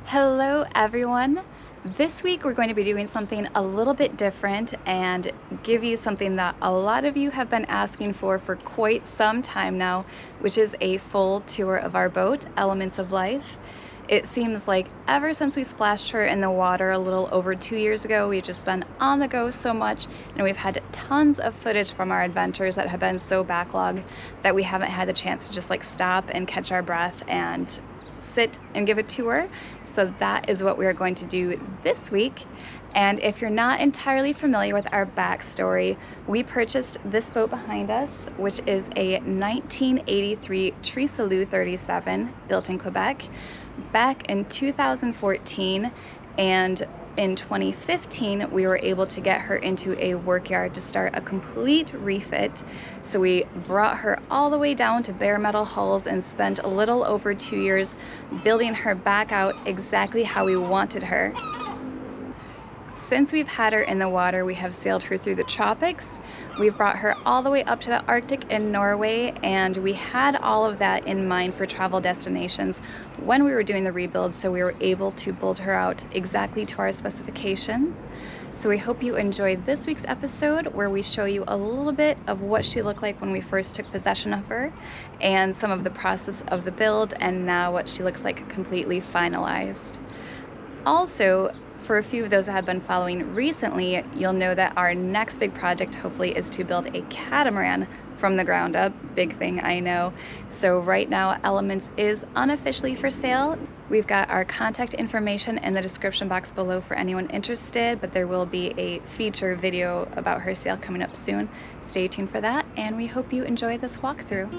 Hello everyone. This week we're going to be doing something a little bit different and give you something that a lot of you have been asking for quite some time now, which is a full tour of our boat, Elements of Life. It seems like ever since we splashed her in the water a little over 2 years ago, we've just been on the go so much, and we've had tons of footage from our adventures that have been so backlogged that we haven't had the chance to just like stop and catch our breath and sit and give a tour. So that is what we are going to do this week. And if you're not entirely familiar with our backstory, we purchased this boat behind us, which is a 1983 Trisalu 37 built in Quebec back in 2014, and in 2015 we were able to get her into a work yard to start a complete refit. So we brought her all the way down to bare metal hulls and spent a little over 2 years building her back out exactly how we wanted her. Since we've had her in the water, we have sailed her through the tropics. We've brought her all the way up to the Arctic in Norway, and we had all of that in mind for travel destinations when we were doing the rebuild, so we were able to build her out exactly to our specifications. So we hope you enjoyed this week's episode, where we show you a little bit of what she looked like when we first took possession of her, and some of the process of the build, and now what she looks like completely finalized. Also, for a few of those that have been following recently, you'll know that our next big project hopefully is to build a catamaran from the ground up. Big thing, I know. So right now Elements is unofficially for sale. We've got our contact information in the description box below for anyone interested, but there will be a feature video about her sale coming up soon. Stay tuned for that, and we hope you enjoy this walkthrough.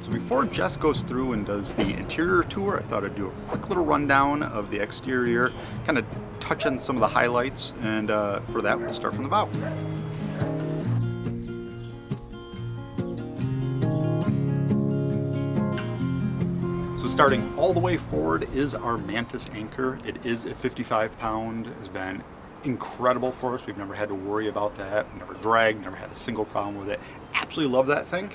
So before Jess goes through and does the interior tour, I thought I'd do a quick little rundown of the exterior, kind of touch on some of the highlights, and for that we'll start from the bow. So starting all the way forward is our Mantis anchor. It is a 55-pound, has been incredible for us. We've never had to worry about that, never dragged, never had a single problem with it. Absolutely love that thing.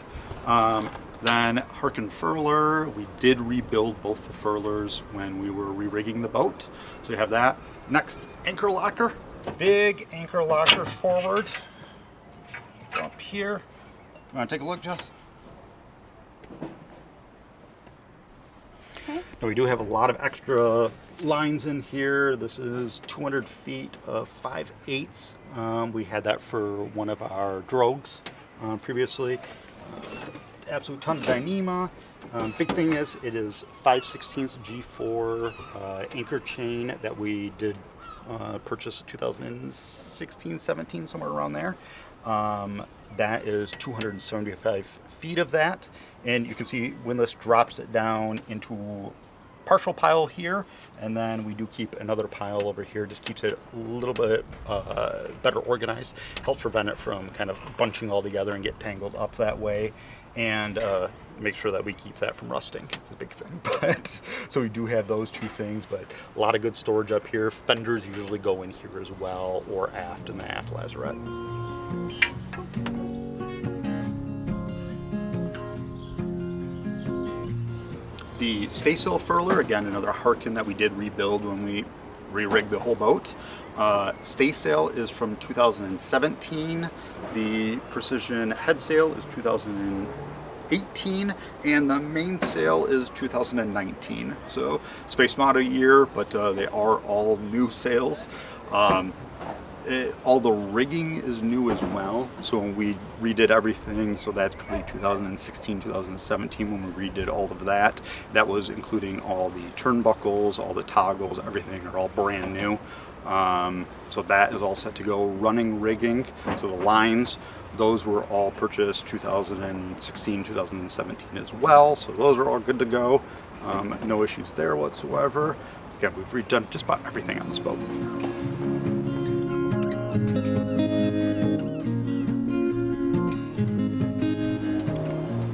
Then Harkin furler, we did rebuild both the furlers when we were re-rigging the boat. So you have that. Next, anchor locker. Big anchor locker forward. Go up here. You want to take a look, Jess? Okay. Now we do have a lot of extra lines in here. This is 200 feet of 5/8. We had that for one of our drogues previously. Absolute ton of Dyneema. Big thing is it is 5/16 G4 anchor chain that we did purchase 2016, 17, somewhere around there. That is 275 feet of that, and you can see Windlass drops it down into partial pile here, and then we do keep another pile over here. Just keeps it a little bit better organized, helps prevent it from kind of bunching all together and get tangled up that way, and make sure that we keep that from rusting. It's a big thing. But so we do have those two things, but a lot of good storage up here. Fenders usually go in here as well, or aft in the aft lazarette. The staysail furler, again, another Harkin that we did rebuild when we re-rigged the whole boat. Staysail is from 2017. The precision headsail is 2018, and the mainsail is 2019. So space model year, but they are all new sails. All the rigging is new as well, so when we redid everything, so that's probably 2016, 2017 when we redid all of that. That was including all the turnbuckles, all the toggles, everything are all brand new. So that is all set to go. Running rigging, so the lines, those were all purchased 2016, 2017 as well, so those are all good to go. No issues there whatsoever. Again, we've redone just about everything on this boat.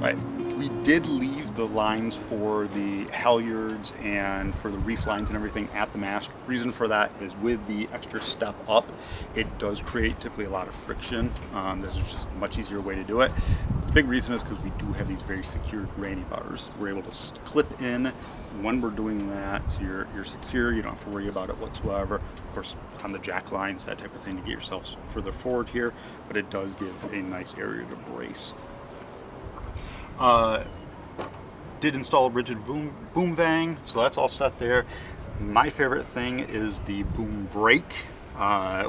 Right, did leave the lines for the halyards and for the reef lines and everything at the mast. Reason for that is with the extra step up, it does create typically a lot of friction. This is just a much easier way to do it. The big reason is because we do have these very secure granny bars. We're able to clip in when we're doing that, so you're secure, you don't have to worry about it whatsoever. Of course, on the jack lines, that type of thing to get yourself further forward here, but it does give a nice area to brace. Did install rigid boom vang, so that's all set there. My favorite thing is the boom brake.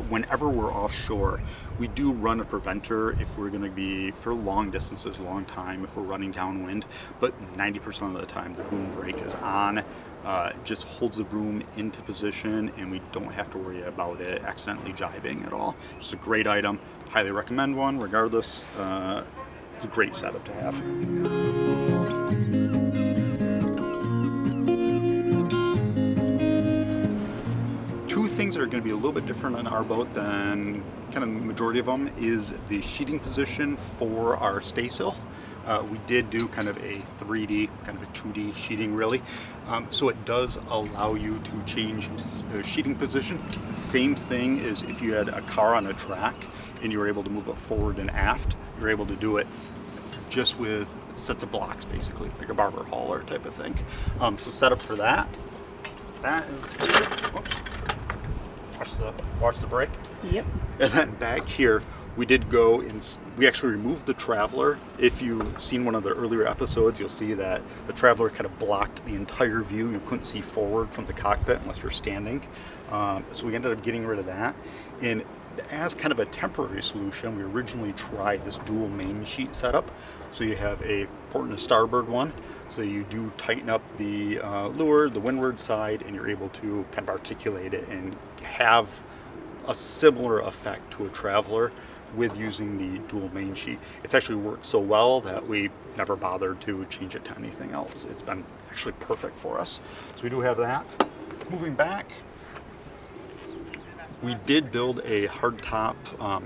Whenever we're offshore, we do run a preventer if we're going to be for long distances, long time, if we're running downwind, but 90% of the time the boom brake is on. Just holds the boom into position and we don't have to worry about it accidentally jibing at all. Just a great item. Highly recommend one regardless. It's a great setup to have. Two things that are going to be a little bit different on our boat than kind of the majority of them is the sheeting position for our staysail. We did do kind of a 3D, kind of a 2D sheeting really. So it does allow you to change the sheeting position. It's the same thing as if you had a car on a track and you were able to move it forward and aft. You're able to do it just with sets of blocks basically, like a barber hauler type of thing. So set up for that. That is, oops, watch the brake. Yep. And then back here, we did go and we actually removed the traveler. If you've seen one of the earlier episodes, you'll see that the traveler kind of blocked the entire view. You couldn't see forward from the cockpit unless you're standing. So we ended up getting rid of that. And as kind of a temporary solution, we originally tried this dual main sheet setup. So you have a port and a starboard one. So you do tighten up the leeward, the windward side, and you're able to kind of articulate it and have a similar effect to a traveler with using the dual main sheet. It's actually worked so well that we never bothered to change it to anything else. It's been actually perfect for us. So we do have that. Moving back, we did build a hardtop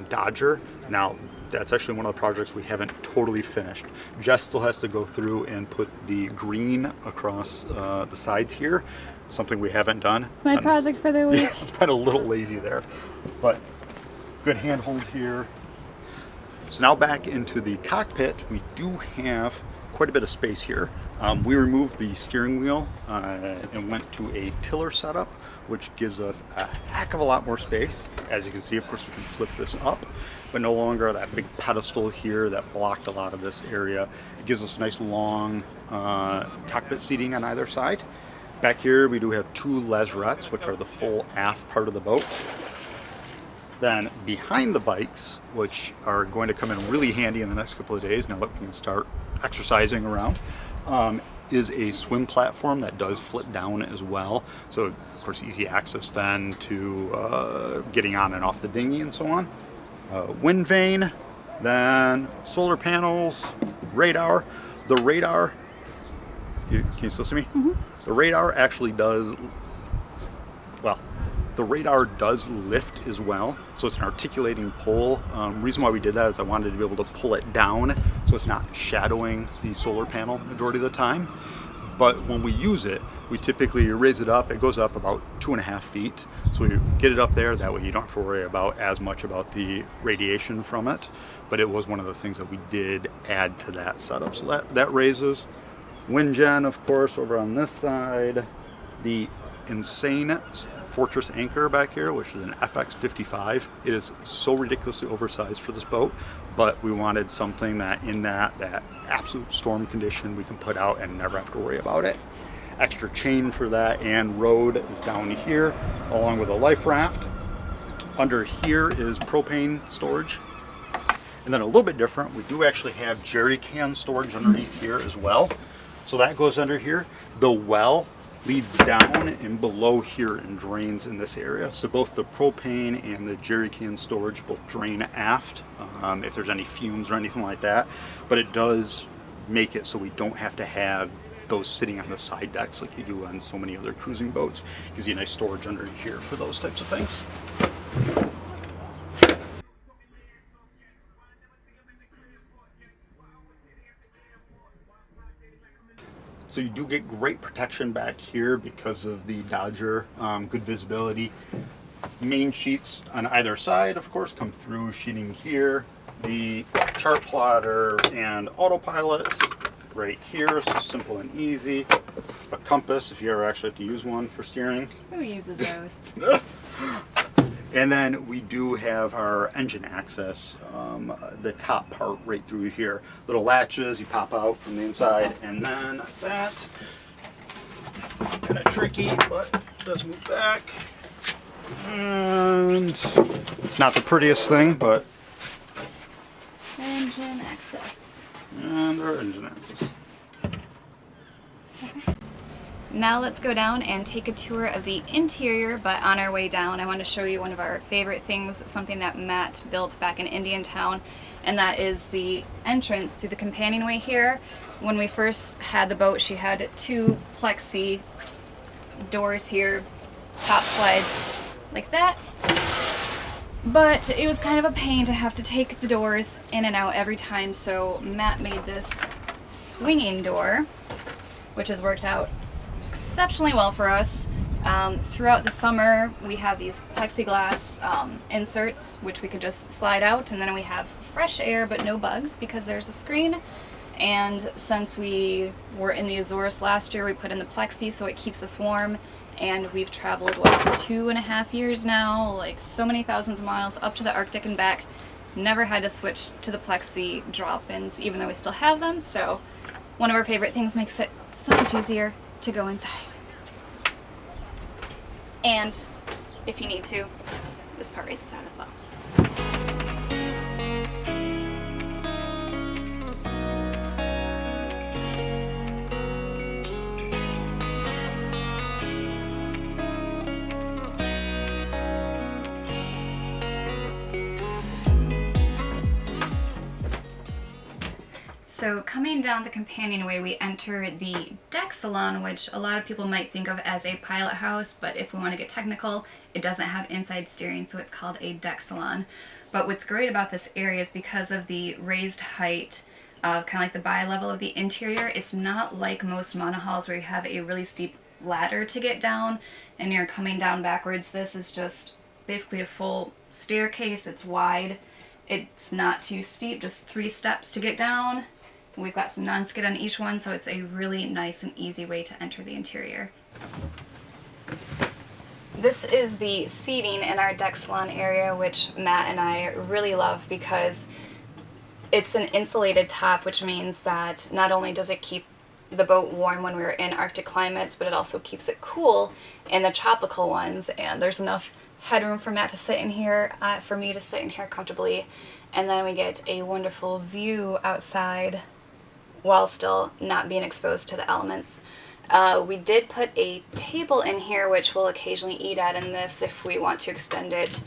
Dodger. Now, that's actually one of the projects we haven't totally finished. Jess still has to go through and put the green across the sides here, something we haven't done. It's my project for the week. I'm kind of a little lazy there, but good handhold here. So now back into the cockpit, we do have quite a bit of space here. We removed the steering wheel and went to a tiller setup, which gives us a heck of a lot more space. As you can see, of course, we can flip this up, but no longer that big pedestal here that blocked a lot of this area. It gives us nice long cockpit seating on either side. Back here, we do have two lazarettes, which are the full aft part of the boat. Then behind the bikes, which are going to come in really handy in the next couple of days, now that we can start exercising around, is a swim platform that does flip down as well. So, of course, easy access then to getting on and off the dinghy and so on. Wind vane, then solar panels, radar. The radar, can you still see me? Mm-hmm. The radar actually does, well, the radar does lift as well, so it's an articulating pole. Reason why we did that is I wanted to be able to pull it down so it's not shadowing the solar panel majority of the time. But when we use it, we typically raise it up. It goes up about 2.5 feet, so we get it up there. That way you don't have to worry about as much about the radiation from it. But it was one of the things that we did add to that setup. So that raises. Wind gen, of course, over on this side. The insane Fortress anchor back here, which is an FX55. It is so ridiculously oversized for this boat, but we wanted something that in that absolute storm condition we can put out and never have to worry about it. Extra chain for that and rode is down here along with a life raft. Under here is propane storage. And then a little bit different, we do actually have jerry can storage underneath here as well. So that goes under here. The well leads down and below here and drains in this area. So both the propane and the jerry can storage both drain aft if there's any fumes or anything like that. But it does make it so we don't have to have those sitting on the side decks like you do on so many other cruising boats. Gives you a nice storage under here for those types of things. So you do get great protection back here because of the Dodger, good visibility. Main sheets on either side, of course, come through sheeting here. The chart plotter and autopilot right here, so simple and easy. A compass if you ever actually have to use one for steering. Who uses those? And then we do have our engine access, the top part right through here. Little latches, you pop out from the inside, and then that, kind of tricky, but it does move back. And it's not the prettiest thing, but... Engine access. And our engine access. Okay. Now let's go down and take a tour of the interior, but on our way down I want to show you one of our favorite things, something that Matt built back in Indiantown, and that is the entrance through the companionway here. When we first had the boat, she had 2 plexi doors here, top slides like that, but it was kind of a pain to have to take the doors in and out every time, so Matt made this swinging door, which has worked out exceptionally well for us. Throughout the summer we have these plexiglass inserts which we could just slide out, and then we have fresh air but no bugs because there's a screen. And since we were in the Azores last year, we put in the plexi so it keeps us warm, and we've traveled, what, 2.5 years now, like so many thousands of miles up to the Arctic and back. Never had to switch to the plexi drop-ins even though we still have them, so one of our favorite things, makes it so much easier to go inside. And if you need to, this part raises out as well. So coming down the companionway, we enter the deck salon, which a lot of people might think of as a pilot house, but if we want to get technical, it doesn't have inside steering, so it's called a deck salon. But what's great about this area is because of the raised height, kind of like the bi-level of the interior, it's not like most monohulls where you have a really steep ladder to get down and you're coming down backwards. This is just basically a full staircase. It's wide. It's not too steep, just 3 steps to get down. We've got some non-skid on each one, so it's a really nice and easy way to enter the interior. This is the seating in our deck salon area, which Matt and I really love because it's an insulated top, which means that not only does it keep the boat warm when we're in Arctic climates, but it also keeps it cool in the tropical ones, and there's enough headroom for Matt to sit in here, for me to sit in here comfortably, and then we get a wonderful view outside while still not being exposed to the elements. We did put a table in here which we'll occasionally eat at in this if we want to extend it.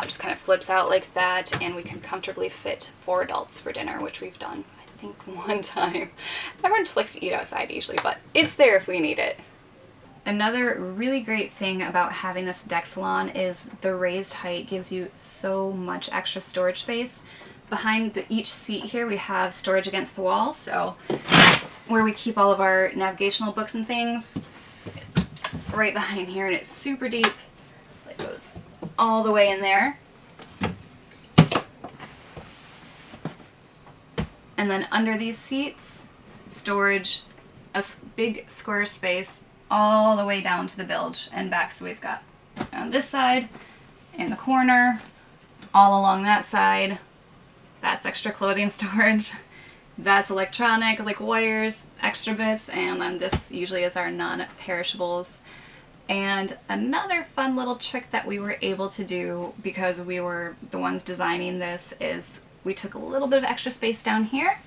Just kind of flips out like that, and we can comfortably fit 4 adults for dinner, which we've done I think one time. Everyone just likes to eat outside usually, but it's there if we need it. Another really great thing about having this deck salon is the raised height gives you so much extra storage space. Behind each seat here we have storage against the wall, so where we keep all of our navigational books and things, it's right behind here, and it's super deep. It goes all the way in there. And then under these seats, storage, a big square space all the way down to the bilge and back. So we've got on this side, in the corner, all along that side. That's extra clothing storage. That's electronic, like wires, extra bits, and then this usually is our non-perishables. And another fun little trick that we were able to do, because we were the ones designing this, is we took a little bit of extra space down here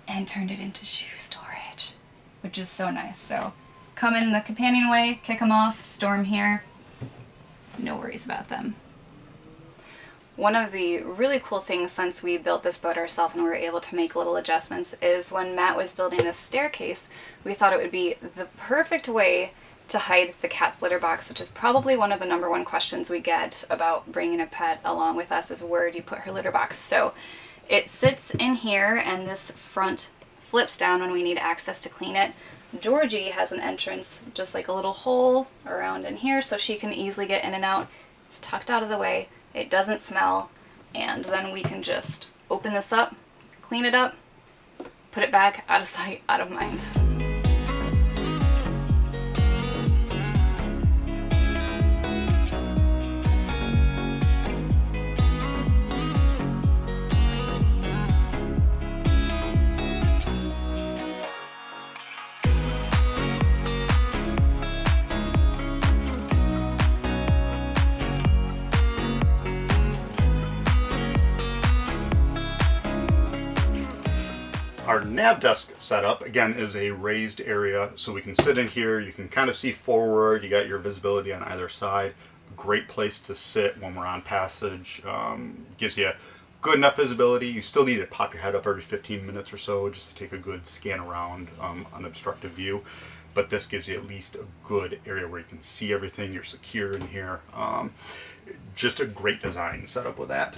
and turned it into shoe storage, which is so nice. So come in the companionway, kick them off, store them here, no worries about them. One of the really cool things since we built this boat ourselves and we were able to make little adjustments is when Matt was building this staircase, we thought it would be the perfect way to hide the cat's litter box, which is probably one of the #1 questions we get about bringing a pet along with us, is where do you put her litter box. So it sits in here, and this front flips down when we need access to clean it. Georgie has an entrance, just like a little hole around in here, so she can easily get in and out. It's tucked out of the way, it doesn't smell, and then we can just open this up, clean it up, put it back, out of sight, out of mind. Our nav desk setup, again, is a raised area, so we can sit in here. You can kind of see forward. You got your visibility on either side. Great place to sit when we're on passage. Gives you good enough visibility. You still need to pop your head up every 15 minutes or so just to take a good scan around unobstructed view. But this gives you at least a good area where you can see everything. You're secure in here. Just a great design setup with that.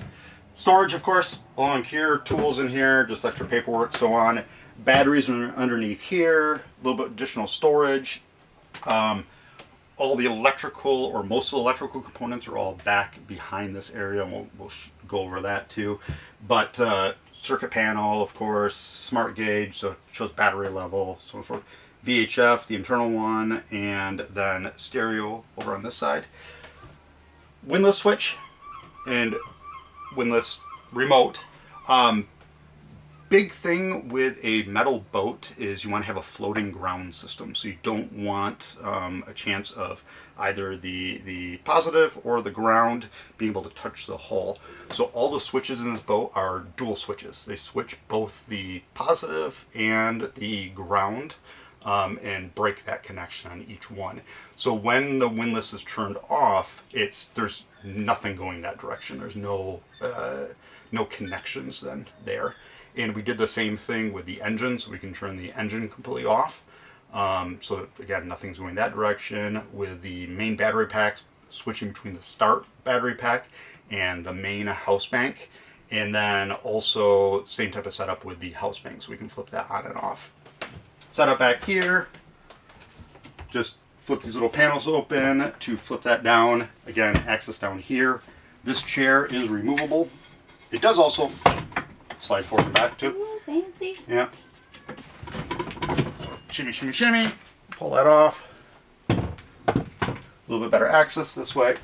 Storage, of course, along here, tools in here, just extra paperwork, so on. Batteries are underneath here, a little bit additional storage. All the electrical, or most of the electrical components, are all back behind this area, and we'll go over that too. But circuit panel, of course, smart gauge, so it shows battery level, so on and so forth. VHF, the internal one, and then stereo over on this side. Windlass switch and windlass remote. Big thing with a metal boat is you want to have a floating ground system, so you don't want a chance of either the positive or the ground being able to touch the hull. So all the switches in this boat are dual switches. They switch both the positive and the ground, and break that connection on each one. So when the windlass is turned off, there's nothing going that direction. There's no connections then there. And we did the same thing with the engine, so we can turn the engine completely off. So again, nothing's going that direction. With the main battery packs, switching between the start battery pack and the main house bank. And then also same type of setup with the house bank, so we can flip that on and off. Setup back here, just flip these little panels open to flip that down. Again, access down here. This chair is removable. It does also slide forward and back too. Ooh, fancy. Yeah. Shimmy, shimmy, shimmy. Pull that off. A little bit better access this way.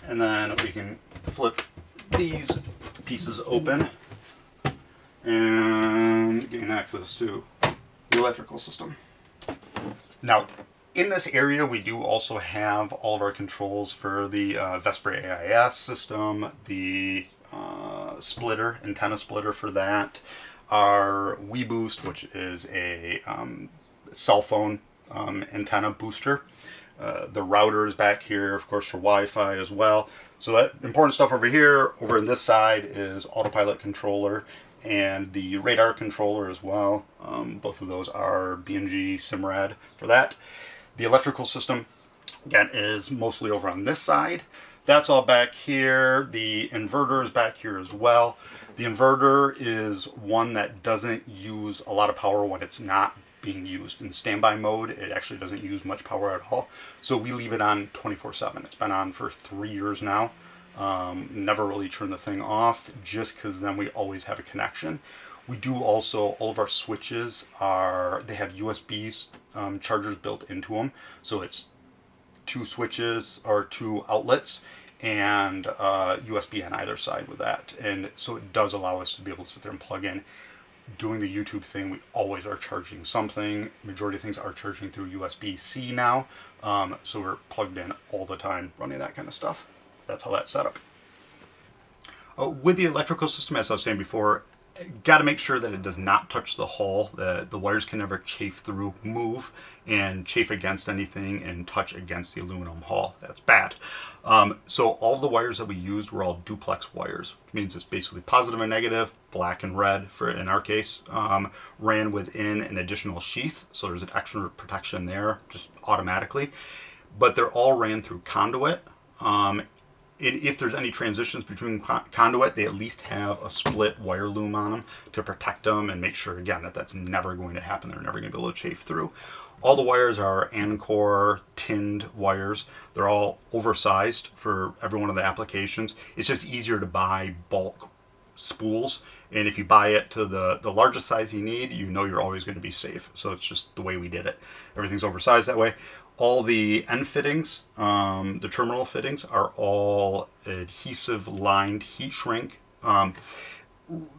And then we can flip these pieces open and gain access to the electrical system. Now, in this area, we do also have all of our controls for the Vesper AIS system, the antenna splitter for that, our WeBoost, which is a cell phone antenna booster. The router is back here, of course, for Wi-Fi as well. So that important stuff over here. Over on this side is autopilot controller and the radar controller as well. Both of those are B&G Simrad for that. The electrical system, again, is mostly over on this side. That's all back here. The inverter is back here as well. The inverter is one that doesn't use a lot of power when it's not being used. In standby mode, it actually doesn't use much power at all. So we leave it on 24/7. It's been on for 3 years now. Never really turn the thing off, just because then we always have a connection. We do also, all of our switches they have USB chargers built into them. So it's 2 switches or 2 outlets and USB on either side with that. And so it does allow us to be able to sit there and plug in. Doing the YouTube thing, we always are charging something. Majority of things are charging through USB-C now. So we're plugged in all the time running that kind of stuff. That's how that's set up. With the electrical system, as I was saying before, got to make sure that it does not touch the hull. The wires can never chafe through, move, and chafe against anything and touch against the aluminum hull. That's bad. So all the wires that we used were all duplex wires, which means it's basically positive and negative, black and red in our case, ran within an additional sheath. So there's an extra protection there just automatically. But they're all ran through conduit. if there's any transitions between conduit, they at least have a split wire loom on them to protect them and make sure, again, that that's never going to happen. They're never going to be able to chafe through. All the wires are Ancor tinned wires. They're all oversized for every one of the applications. It's just easier to buy bulk spools, and if you buy it to the largest size you need, you know you're always going to be safe. So it's just the way we did it. Everything's oversized that way. All the end fittings, the terminal fittings, are all adhesive lined heat shrink.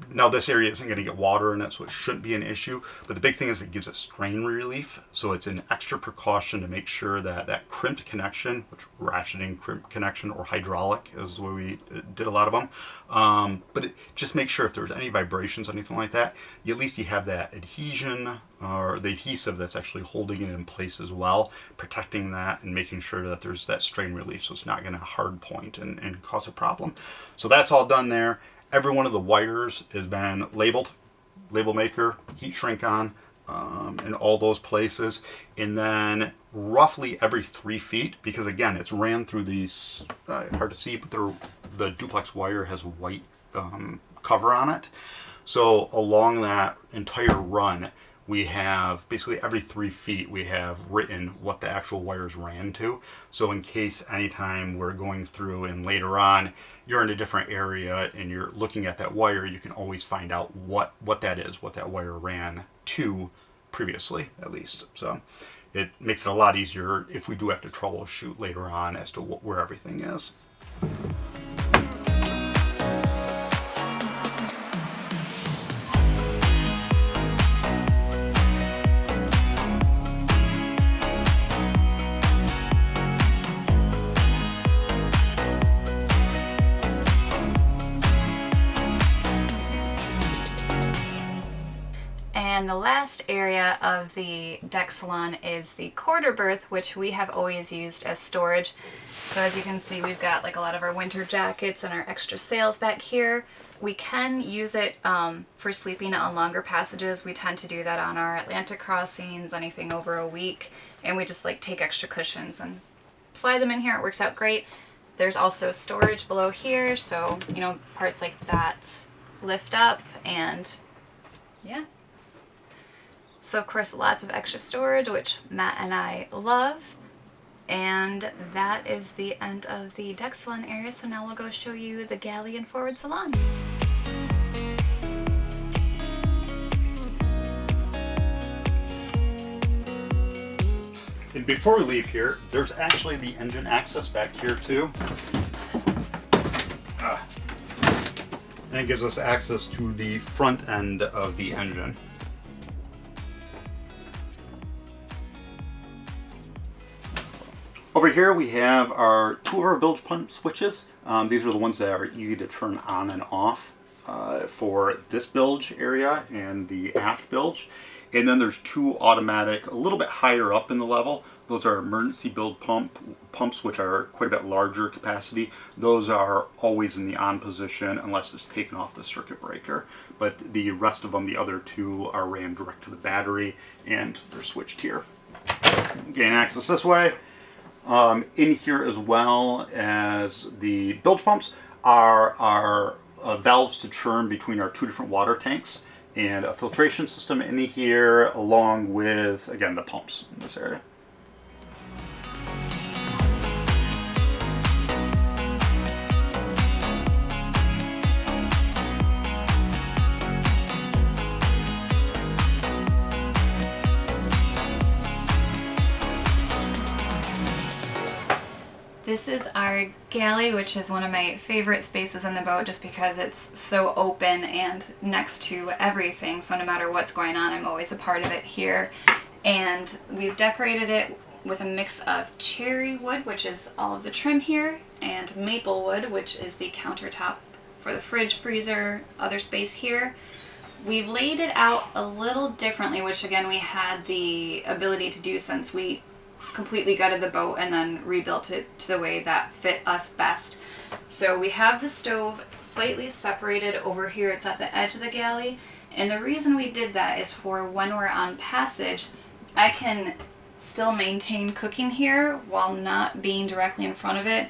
Now this area isn't going to get water in it, so it shouldn't be an issue. But the big thing is it gives it strain relief. So it's an extra precaution to make sure that that crimped connection, which ratcheting crimped connection or hydraulic is the way we did a lot of them. But just make sure if there's any vibrations, anything like that, at least you have that adhesion or the adhesive that's actually holding it in place as well, protecting that and making sure that there's that strain relief so it's not going to hard point and cause a problem. So that's all done there. Every one of the wires has been labeled, label maker, heat shrink on, in all those places. And then roughly every 3 feet, because again, it's ran through these, hard to see, but the duplex wire has a white cover on it. So along that entire run, we have basically every 3 feet we have written what the actual wires ran to. So in case anytime we're going through and later on you're in a different area and you're looking at that wire, you can always find out what that is, what that wire ran to previously, at least. So it makes it a lot easier if we do have to troubleshoot later on as to where everything is. And the last area of the deck salon is the quarter berth, which we have always used as storage. So as you can see, we've got like a lot of our winter jackets and our extra sails back here. We can use it for sleeping on longer passages. We tend to do that on our Atlantic crossings, anything over a week, and we just like take extra cushions and slide them in here. It works out great. There's also storage below here, so you know, parts like that lift up, and yeah. So of course lots of extra storage, which Matt and I love. And that is the end of the deck salon area, so now we'll go show you the galley and forward salon. And before we leave here, there's actually the engine access back here too. And it gives us access to the front end of the engine. Over here we have two of our bilge pump switches. These are the ones that are easy to turn on and off for this bilge area and the aft bilge. And then there's two automatic, a little bit higher up in the level. Those are emergency bilge pumps, which are quite a bit larger capacity. Those are always in the on position unless it's taken off the circuit breaker. But the rest of them, the other two, are ran direct to the battery and they're switched here. Gain access this way. In here as well as the bilge pumps are valves to churn between our two different water tanks and a filtration system in here, along with, again, the pumps in this area. This is our galley, which is one of my favorite spaces in the boat just because it's so open and next to everything. So no matter what's going on, I'm always a part of it here. And we've decorated it with a mix of cherry wood, which is all of the trim here, and maple wood, which is the countertop for the fridge, freezer, other space here. We've laid it out a little differently, which again we had the ability to do since we completely gutted the boat and then rebuilt it to the way that fit us best. So we have the stove slightly separated over here. It's at the edge of the galley, and the reason we did that is for when we're on passage, I can still maintain cooking here while not being directly in front of it.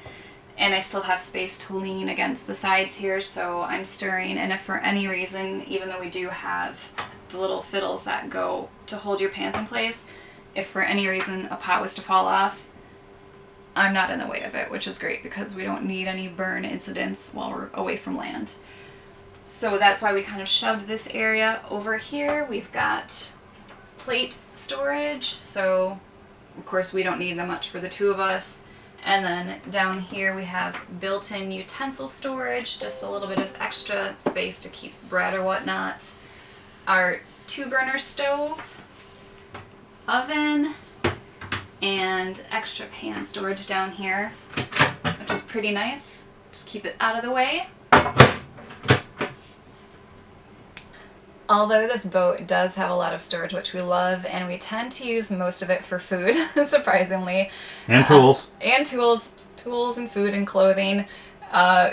and I still have space to lean against the sides here, so I'm stirring. And if for any reason, even though we do have the little fiddles that go to hold your pans in place, if for any reason a pot was to fall off, I'm not in the way of it, which is great because we don't need any burn incidents while we're away from land. So that's why we kind of shoved this area over here. We've got plate storage, so of course we don't need that much for the two of us. And then down here we have built-in utensil storage, just a little bit of extra space to keep bread or whatnot. Our 2-burner stove, oven, and extra pan storage down here, which is pretty nice. Just keep it out of the way. Although this boat does have a lot of storage, which we love, and we tend to use most of it for food, surprisingly. And tools. And tools and food and clothing.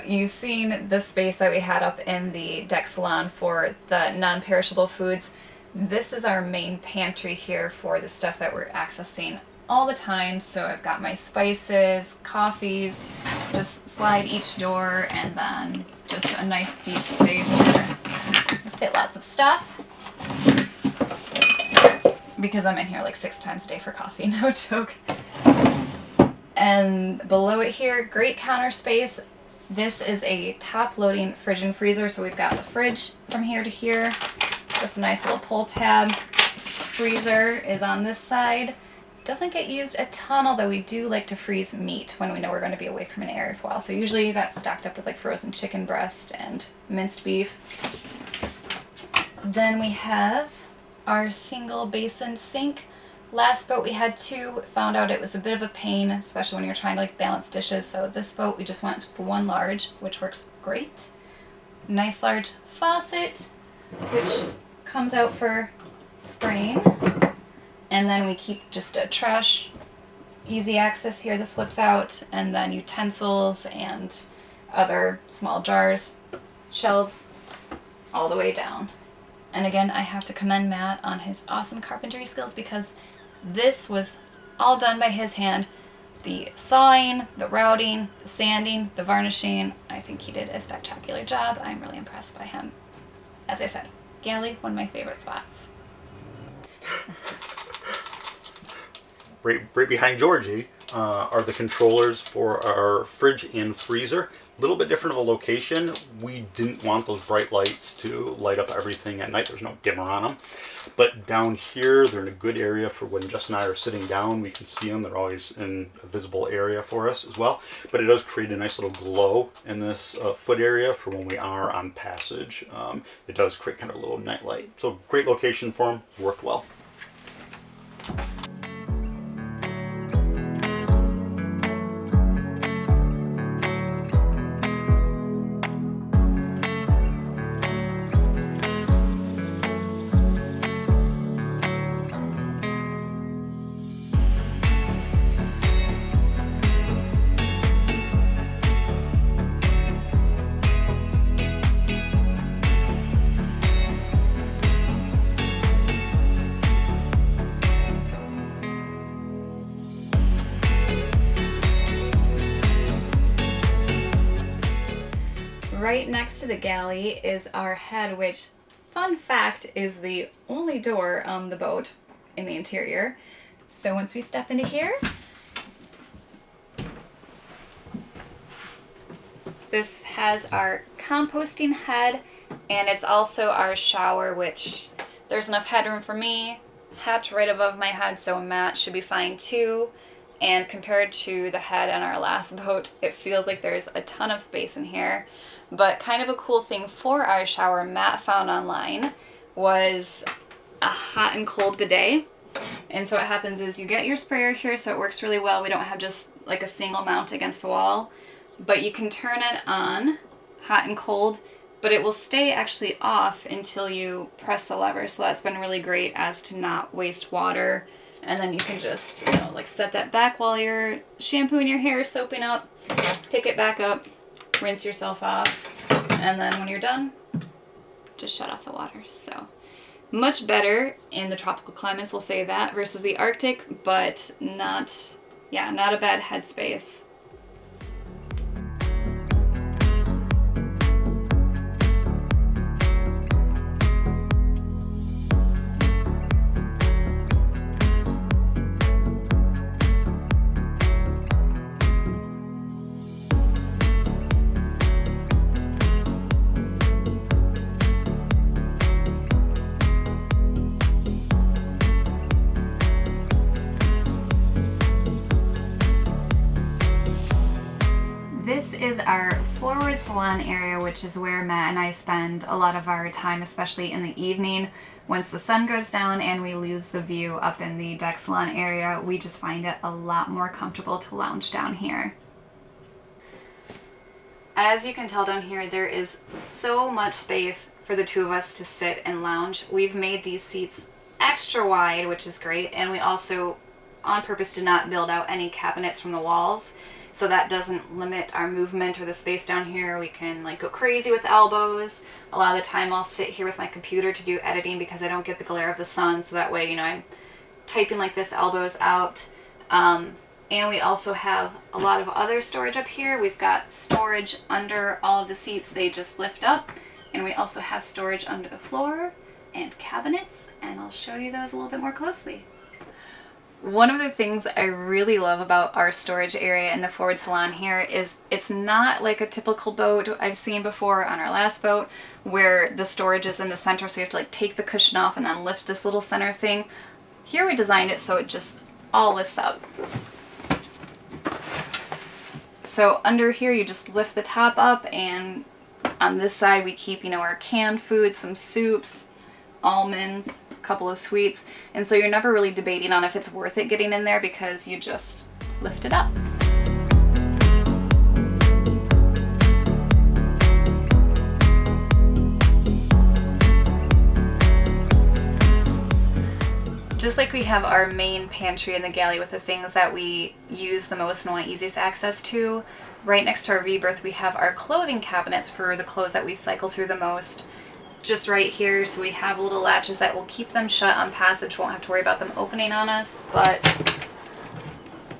You've seen the space that we had up in the deck salon for the non-perishable foods. This is our main pantry here for the stuff that we're accessing all the time. So I've got my spices, coffees, just slide each door, and then just a nice deep space here. Fit lots of stuff because I'm in here like 6 times a day for coffee, no joke. And below it here, great counter space. This is a top loading fridge and freezer, so we've got the fridge from here to here, just a nice little pull tab. Freezer is on this side. Doesn't get used a ton, although we do like to freeze meat when we know we're going to be away from an area for a while. So usually that's stacked up with like frozen chicken breast and minced beef. Then we have our single basin sink. Last boat we had 2, found out it was a bit of a pain, especially when you're trying to like balance dishes. So this boat we just went for 1 large, which works great. Nice large faucet, which comes out for spraying. And then we keep just a trash, easy access here. This flips out, and then utensils and other small jars, shelves, all the way down. And again, I have to commend Matt on his awesome carpentry skills because this was all done by his hand. The sawing, the routing, the sanding, the varnishing. I think he did a spectacular job. I'm really impressed by him. As I said, Galley, one of my favorite spots. Right behind Georgie are the controllers for our fridge and freezer. A little bit different of a location. We didn't want those bright lights to light up everything at night. There's no dimmer on them. But down here, they're in a good area for when Jess and I are sitting down. We can see them. They're always in a visible area for us as well. But it does create a nice little glow in this foot area for when we are on passage. It does create kind of a little night light. So great location for them. Worked well. Right next to the galley is our head, which, fun fact, is the only door on the boat in the interior. So once we step into here, this has our composting head, and it's also our shower, which there's enough headroom for me. Hatch right above my head, so Matt should be fine too. And compared to the head on our last boat, it feels like there's a ton of space in here. But kind of a cool thing for our shower Matt found online was a hot and cold bidet. And so what happens is you get your sprayer here, so it works really well. We don't have just like a single mount against the wall, but you can turn it on, hot and cold, but it will stay actually off until you press the lever. So that's been really great as to not waste water. And then you can just, you know, like set that back while you're shampooing your hair, soaping up, pick it back up, rinse yourself off, and then when you're done, just shut off the water. So much better in the tropical climates, we'll say that, versus the Arctic, but not a bad headspace. salon area, which is where Matt and I spend a lot of our time, especially in the evening. Once the sun goes down and we lose the view up in the deck salon area, we just find it a lot more comfortable to lounge down here. As you can tell down here, there is so much space for the two of us to sit and lounge. We've made these seats extra wide, which is great, and we also on purpose did not build out any cabinets from the walls, so that doesn't limit our movement or the space down here. We can like go crazy with elbows. A lot of the time I'll sit here with my computer to do editing because I don't get the glare of the sun, so that way, you know, I'm typing like this, elbows out. And we also have a lot of other storage up here. We've got storage under all of the seats, they just lift up. And we also have storage under the floor and cabinets, and I'll show you those a little bit more closely. One of the things I really love about our storage area in the forward salon here is it's not like a typical boat I've seen before on our last boat where the storage is in the center, so you have to like take the cushion off and then lift this little center thing. Here we designed it so it just all lifts up. So under here you just lift the top up, and on this side we keep, you know, our canned food, some soups, almonds, a couple of sweets, and so you're never really debating on if it's worth it getting in there because you just lift it up. Just like we have our main pantry in the galley with the things that we use the most and want easiest access to, right next to our V-berth we have our clothing cabinets for the clothes that we cycle through the most. Just right here, so we have little latches that will keep them shut on passage, won't have to worry about them opening on us, but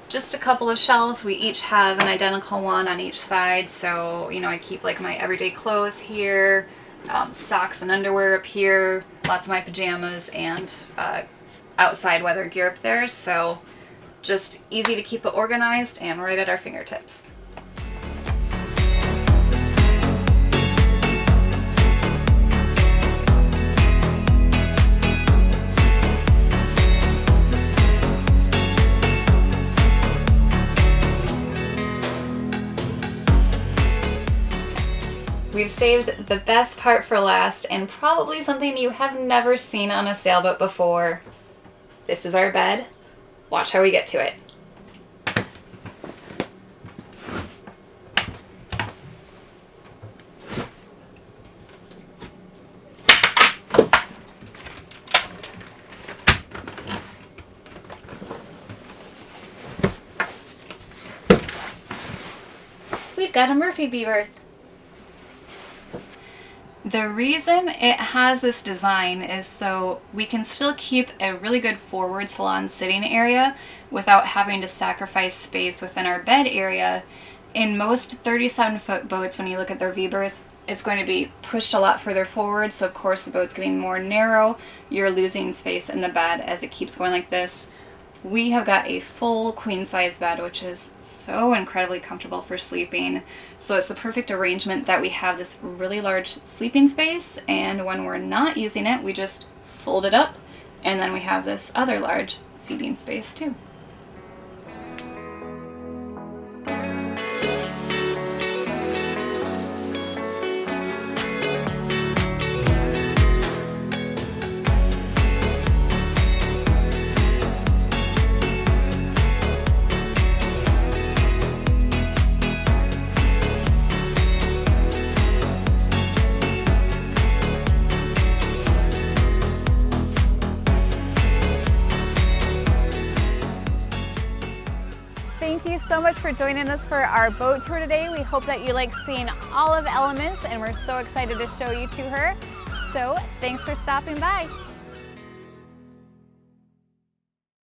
just a couple of shelves. We each have an identical one on each side, so, you know, I keep like my everyday clothes here, socks and underwear up here, lots of my pajamas, and outside weather gear up there, so just easy to keep it organized and right at our fingertips. We've saved the best part for last, and probably something you have never seen on a sailboat before. This is our bed. Watch how we get to it. We've got a Murphy berth. The reason it has this design is so we can still keep a really good forward salon sitting area without having to sacrifice space within our bed area. In most 37-foot boats, when you look at their V-berth, it's going to be pushed a lot further forward, so of course the boat's getting more narrow. You're losing space in the bed as it keeps going like this. We have got a full queen size bed, which is so incredibly comfortable for sleeping. So it's the perfect arrangement that we have this really large sleeping space, and when we're not using it, we just fold it up, and then we have this other large seating space too. Thank you so much for joining us for our boat tour today. We hope that you like seeing all of Elements, and we're so excited to show you to her. So thanks for stopping by.